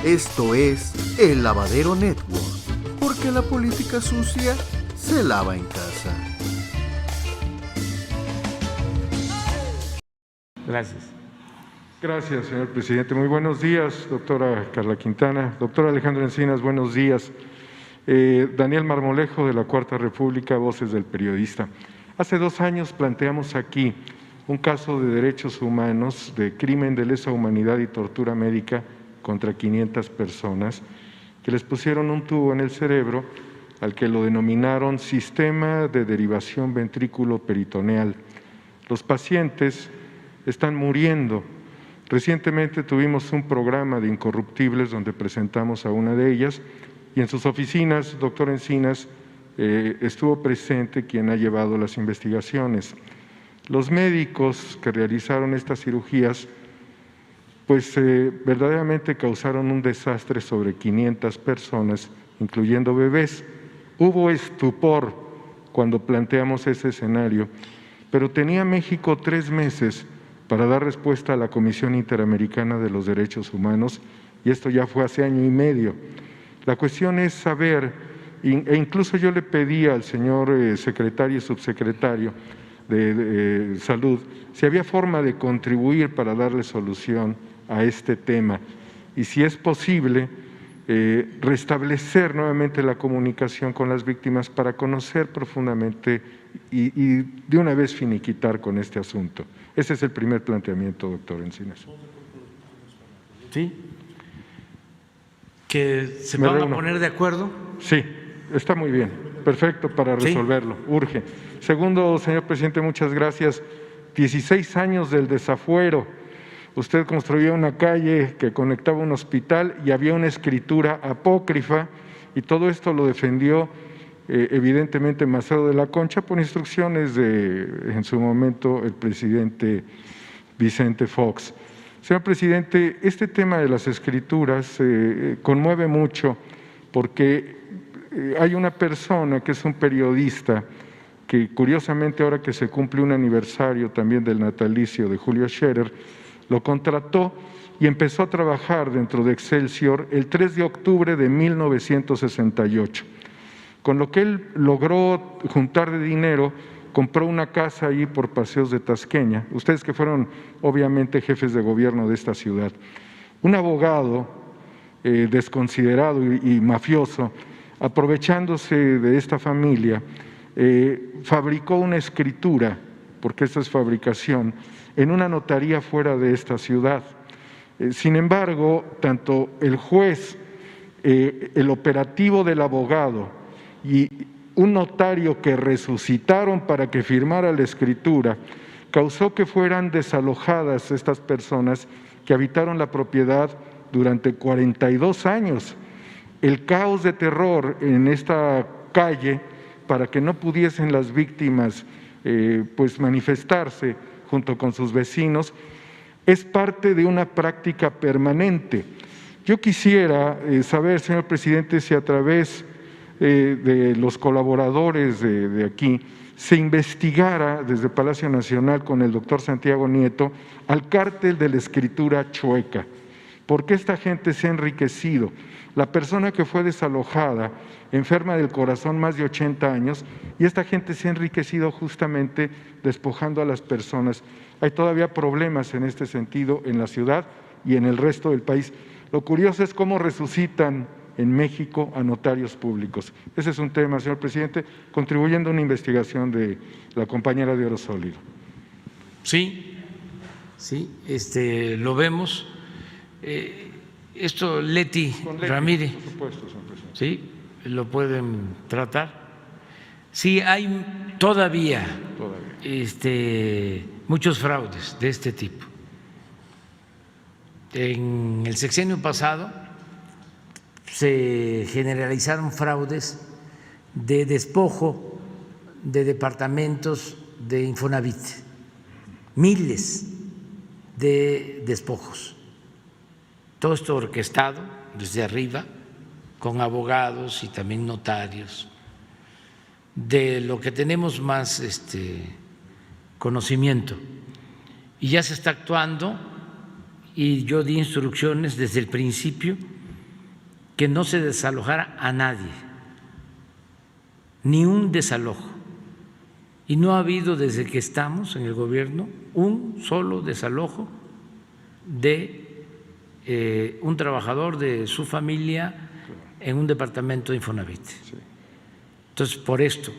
Esto es El Lavadero Network, porque la política sucia se lava en casa. Gracias. Gracias, señor presidente. Muy buenos días, doctora Carla Quintana. Doctora Alejandra Encinas, buenos días. Daniel Marmolejo, de la Cuarta República, Voces del Periodista. Hace 2 años planteamos aquí un caso de derechos humanos, de crimen de lesa humanidad y tortura médica contra 500 personas que les pusieron un tubo en el cerebro al que lo denominaron sistema de derivación ventrículo-peritoneal. Los pacientes están muriendo. Recientemente tuvimos un programa de incorruptibles donde presentamos a una de ellas y en sus oficinas, doctor Encinas, estuvo presente quien ha llevado las investigaciones. Los médicos que realizaron estas cirugías pues verdaderamente causaron un desastre sobre 500 personas, incluyendo bebés. Hubo estupor cuando planteamos ese escenario, pero tenía México 3 meses para dar respuesta a la Comisión Interamericana de los Derechos Humanos, y esto ya fue hace 1 año y medio. La cuestión es saber, e incluso yo le pedí al señor secretario y subsecretario de Salud si había forma de contribuir para darle solución a este tema y si es posible restablecer nuevamente la comunicación con las víctimas para conocer profundamente y de una vez finiquitar con este asunto. Ese es el primer planteamiento, doctor Encinas. ¿Sí? ¿Que se van a poner de acuerdo? Sí, está muy bien, perfecto para resolverlo, sí. Urge. Segundo, señor presidente, muchas gracias. 16 años del desafuero. Usted construyó una calle que conectaba un hospital y había una escritura apócrifa y todo esto lo defendió evidentemente Macedo de la Concha por instrucciones de, en su momento, el presidente Vicente Fox. Señor presidente, este tema de las escrituras conmueve mucho porque hay una persona que es un periodista que curiosamente ahora que se cumple un aniversario también del natalicio de Julio Scherer, lo contrató y empezó a trabajar dentro de Excelsior el 3 de octubre de 1968. Con lo que él logró juntar de dinero, compró una casa ahí por Paseos de Tasqueña, ustedes que fueron obviamente jefes de gobierno de esta ciudad. Un abogado desconsiderado y mafioso, aprovechándose de esta familia, fabricó una escritura, porque esta es fabricación, en una notaría fuera de esta ciudad. Sin embargo, tanto el juez, el operativo del abogado y un notario que resucitaron para que firmara la escritura, causó que fueran desalojadas estas personas que habitaron la propiedad durante 42 años. El caos de terror en esta calle para que no pudiesen las víctimas pues manifestarse junto con sus vecinos, es parte de una práctica permanente. Yo quisiera saber, señor presidente, si a través de los colaboradores de aquí se investigara desde Palacio Nacional con el doctor Santiago Nieto al cártel de la escritura chueca. ¿Por qué esta gente se ha enriquecido? La persona que fue desalojada, enferma del corazón, más de 80 años, y esta gente se ha enriquecido justamente despojando a las personas. Hay todavía problemas en este sentido en la ciudad y en el resto del país. Lo curioso es cómo resucitan en México a notarios públicos. Ese es un tema, señor presidente, contribuyendo a una investigación de la compañera de Oro Sólido. Sí, lo vemos. Esto Leti Ramírez, por supuesto, señor presidente. Sí, lo pueden tratar. Sí, hay todavía. Muchos fraudes de este tipo. En el sexenio pasado se generalizaron fraudes de despojo de departamentos de Infonavit, miles de despojos. Todo esto orquestado desde arriba, con abogados y también notarios. De lo que tenemos más conocimiento. Y ya se está actuando, y yo di instrucciones desde el principio que no se desalojara a nadie, ni un desalojo. Y no ha habido desde que estamos en el gobierno un solo desalojo de un trabajador de su familia en un departamento de Infonavit. Entonces, por esto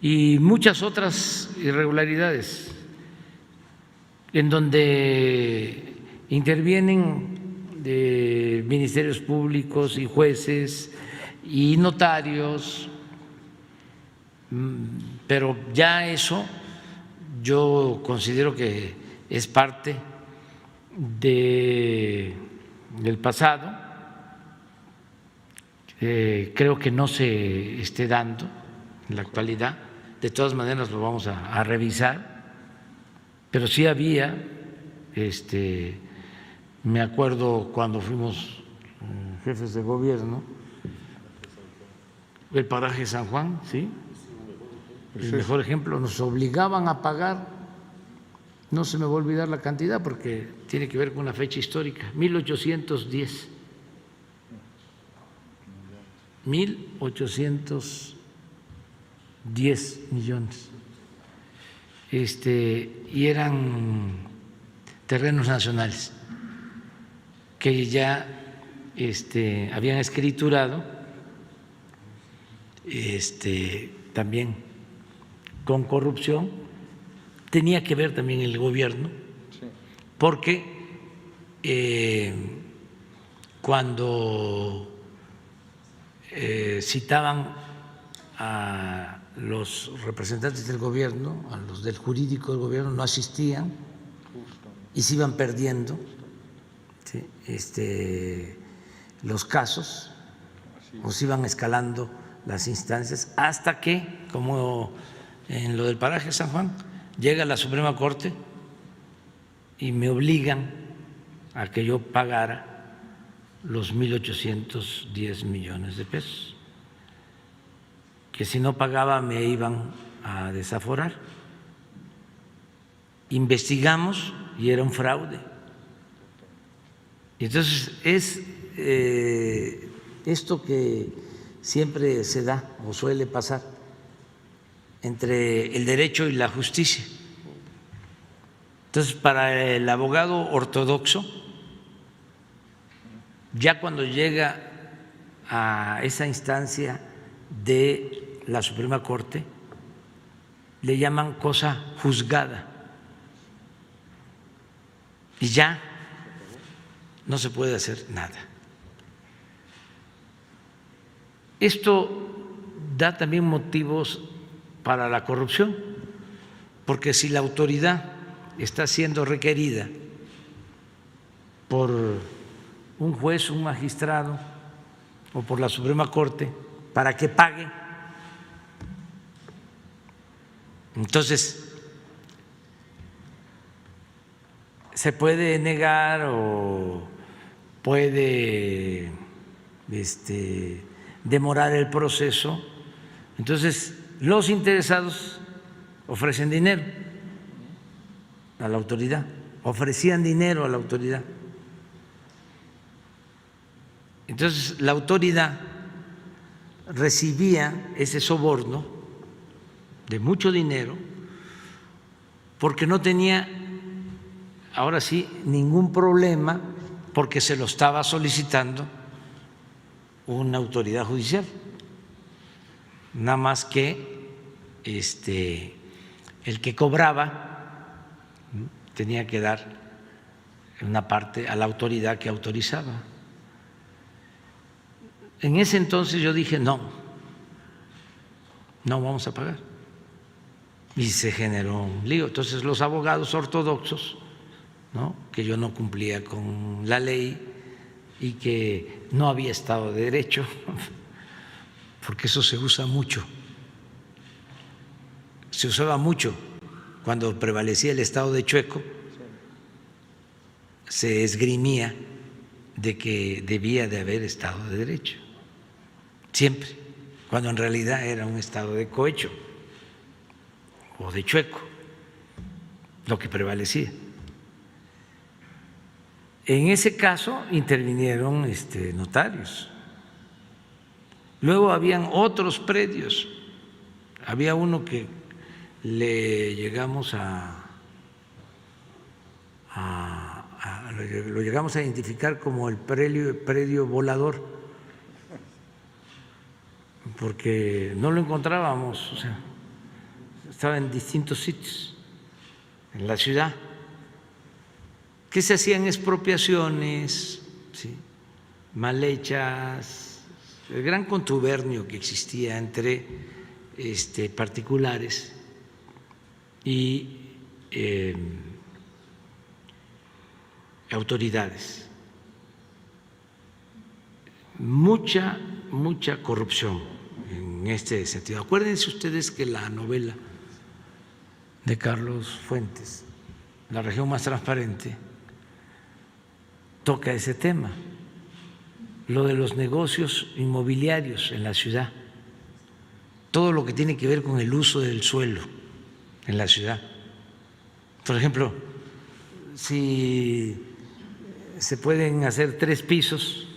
y muchas otras irregularidades en donde intervienen de ministerios públicos y jueces y notarios, pero ya eso yo considero que es parte del pasado. Creo que no se esté dando en la actualidad. De todas maneras lo vamos a revisar, pero sí había, me acuerdo cuando fuimos jefes de gobierno, el paraje San Juan, ¿sí? El mejor ejemplo, nos obligaban a pagar, no se me va a olvidar la cantidad porque tiene que ver con una fecha histórica, 1810. 1.810 millones. Y eran terrenos nacionales que ya habían escriturado también con corrupción. Tenía que ver también el gobierno, porque cuando citaban a los representantes del gobierno, a los del jurídico del gobierno, no asistían y se iban perdiendo, ¿sí? Los casos, o se iban escalando las instancias, hasta que, como en lo del paraje San Juan, llega la Suprema Corte y me obligan a que yo pagara los 1.810 millones de pesos, que si no pagaba me iban a desaforar. Investigamos y era un fraude. Entonces es esto que siempre se da o suele pasar entre el derecho y la justicia. Entonces, para el abogado ortodoxo, ya cuando llega a esa instancia de la Suprema Corte, le llaman cosa juzgada y ya no se puede hacer nada. Esto da también motivos para la corrupción, porque si la autoridad está siendo requerida por un juez, un magistrado o por la Suprema Corte para que pague, entonces se puede negar o puede demorar el proceso. Entonces los interesados ofrecen dinero a la autoridad, ofrecían dinero a la autoridad. Entonces la autoridad recibía ese soborno de mucho dinero porque no tenía, ahora sí, ningún problema, porque se lo estaba solicitando una autoridad judicial. Nada más que el que cobraba tenía que dar una parte a la autoridad que autorizaba. En ese entonces yo dije no vamos a pagar, y se generó un lío. Entonces los abogados ortodoxos, ¿no?, que yo no cumplía con la ley y que no había Estado de Derecho, porque eso se usa mucho, se usaba mucho cuando prevalecía el Estado de Chueco, se esgrimía de que debía de haber Estado de Derecho, siempre, cuando en realidad era un Estado de cohecho o de Chueco lo que prevalecía. En ese caso intervinieron notarios Luego habían otros predios. Había uno que le llegamos lo llegamos a identificar como el predio volador, porque no lo encontrábamos, o sea, estaba en distintos sitios en la ciudad, que se hacían expropiaciones, ¿sí?, mal hechas, el gran contubernio que existía entre particulares y autoridades. Mucha corrupción en este sentido. Acuérdense ustedes que la novela de Carlos Fuentes, La región más transparente, toca ese tema, lo de los negocios inmobiliarios en la ciudad, todo lo que tiene que ver con el uso del suelo en la ciudad. Por ejemplo, si se pueden hacer 3 pisos,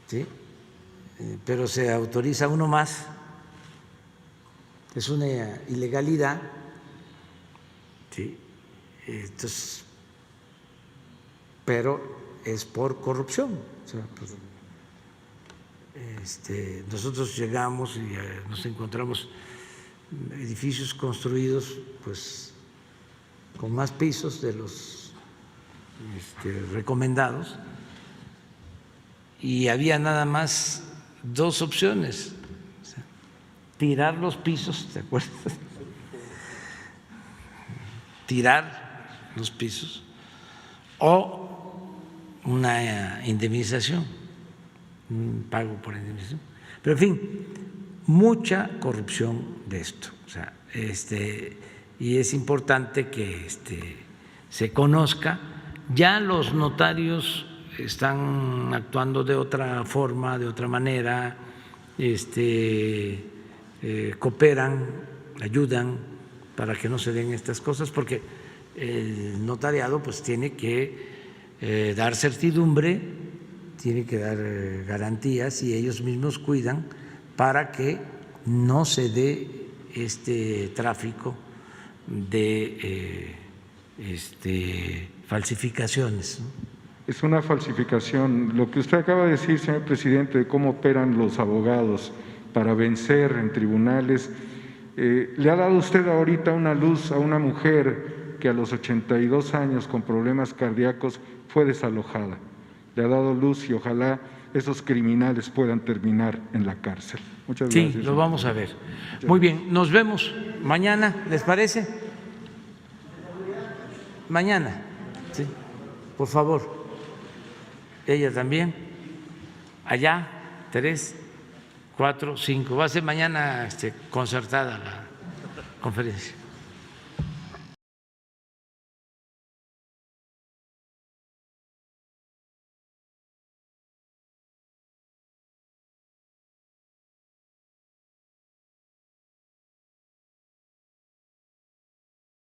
¿sí?, pero se autoriza uno más, es una ilegalidad, ¿sí? Entonces, pero es por corrupción. O sea, pues, nosotros llegamos y nos encontramos edificios construidos pues con más pisos de los recomendados, y había nada más 2 opciones: o sea, tirar los pisos, ¿te acuerdas? Tirar los pisos o una indemnización, un pago por indemnización. Pero en fin, mucha corrupción de esto. O sea, y es importante que se conozca. Ya los notarios están actuando de otra forma, de otra manera, cooperan, ayudan para que no se den estas cosas, porque el notariado pues tiene que dar certidumbre, tiene que dar garantías, y ellos mismos cuidan para que no se dé este tráfico de falsificaciones, ¿no? Es una falsificación. Lo que usted acaba de decir, señor presidente, de cómo operan los abogados para vencer en tribunales, le ha dado usted ahorita una luz a una mujer que a los 82 años con problemas cardíacos fue desalojada. Le ha dado luz, y ojalá esos criminales puedan terminar en la cárcel. Muchas gracias. Sí, lo vamos a ver. Muy bien, nos vemos mañana, ¿les parece? Mañana, sí, por favor. Ella también, allá, 3, 4, 5. Va a ser mañana concertada la conferencia.